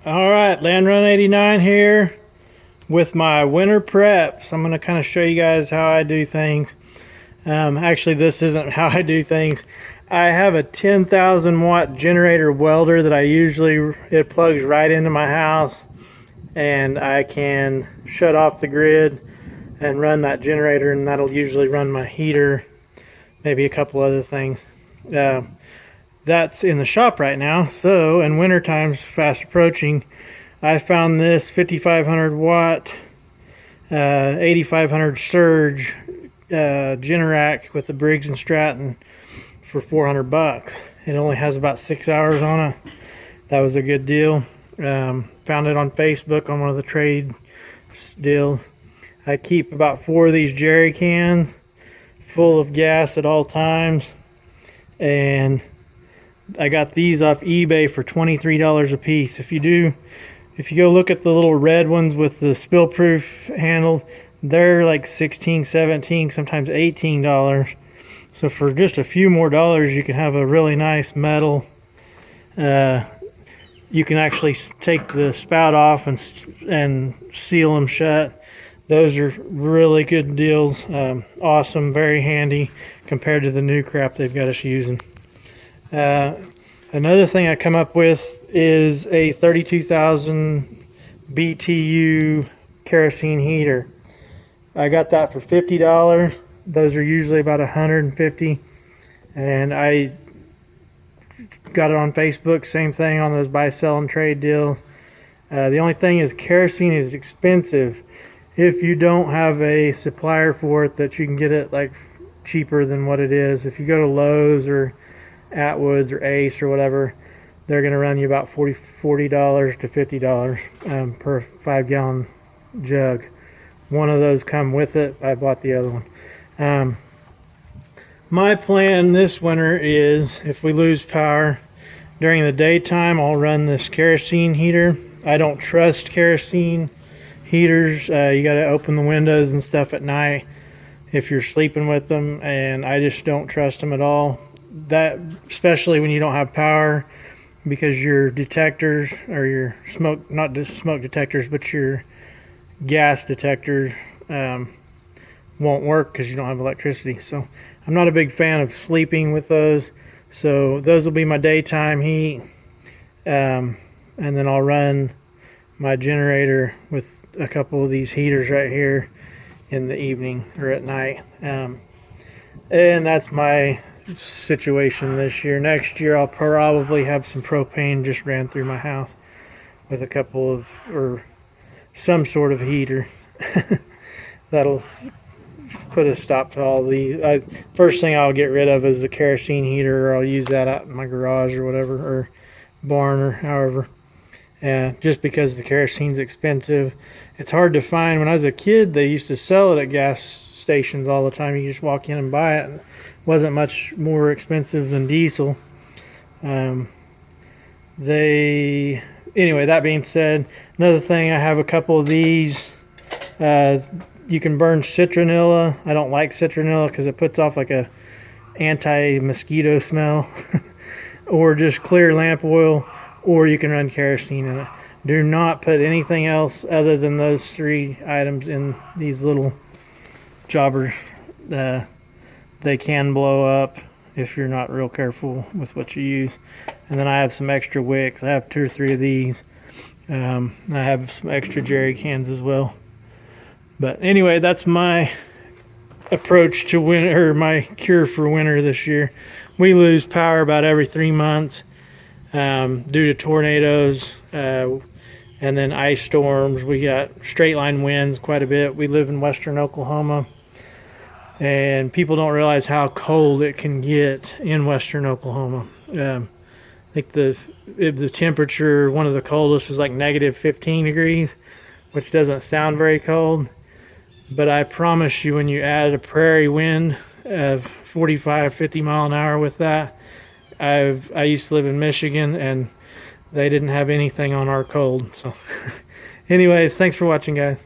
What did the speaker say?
All right, Land Run 89 here with my winter preps. I'm going to kind of show you guys how I do things. Actually, this isn't how I do things. I have a 10,000 watt generator welder that it plugs right into my house, and I can shut off the grid and run that generator, and that'll usually run my heater, maybe a couple other things. That's in the shop right now. So in winter times fast approaching, I found this 5500 watt 8500 surge Generac with the Briggs & Stratton for 400 bucks. It only has about 6 hours on it. That was a good deal. Found it on Facebook on one of the trade deals. I keep about 4 of these jerry cans full of gas at all times, and I got these off eBay for $23 a piece. If you go look at the little red ones with the spill proof handle, they're like $16, $17, sometimes $18. So for just a few more dollars, you can have a really nice metal. You can actually take the spout off and seal them shut. Those are really good deals. Awesome, very handy compared to the new crap they've got us using. Another thing I come up with is a 32,000 BTU kerosene heater. I got that for $50. Those are usually about $150, and I got it on Facebook. Same thing on those buy, sell, and trade deals. The only thing is kerosene is expensive. If you don't have a supplier for it that you can get it like cheaper than what it is, if you go to Lowe's or Atwoods or Ace or whatever, they're going to run you about $40 to $50 per 5-gallon jug. One of those come with it. I bought the other one. My plan this winter is, if we lose power during the daytime, I'll run this kerosene heater. I don't trust kerosene heaters. You got to open the windows and stuff at night if you're sleeping with them, and I just don't trust them at all. That, especially when you don't have power, because your detectors, or your smoke, not just smoke detectors, but your gas detectors won't work because you don't have electricity. So I'm not a big fan of sleeping with those. So those will be my daytime heat, and then I'll run my generator with a couple of these heaters right here in the evening or at night. And that's my situation this year. Next year I'll probably have some propane just ran through my house with a couple of, or some sort of heater. That'll put a stop to all these. First thing I'll get rid of is the kerosene heater, or I'll use that out in my garage or whatever, or barn, or however. Just because the kerosene's expensive. It's hard to find. When I was a kid, they used to sell it at gas stations all the time. You just walk in and buy it. It wasn't much more expensive than diesel. Anyway, that being said, another thing, I have a couple of these. You can burn citronella. I don't like citronella because it puts off like a anti-mosquito smell. Or just clear lamp oil, or you can run kerosene in it. Do not put anything else other than those 3 items in these little jobbers. They can blow up if you're not real careful with what you use. And then I have some extra wicks. I have 2 or 3 of these. I have some extra jerry cans as well. But anyway, that's my approach to winter, or my cure for winter this year. We lose power about every 3 months due to tornadoes and then ice storms. We got straight line winds quite a bit. We live in western Oklahoma, and people don't realize how cold it can get in western Oklahoma. I think the temperature, one of the coldest, is like negative 15 degrees, which doesn't sound very cold. But I promise you, when you add a prairie wind of 45, 50 mile an hour with that, I used to live in Michigan, and they didn't have anything on our cold. So anyways, thanks for watching, guys.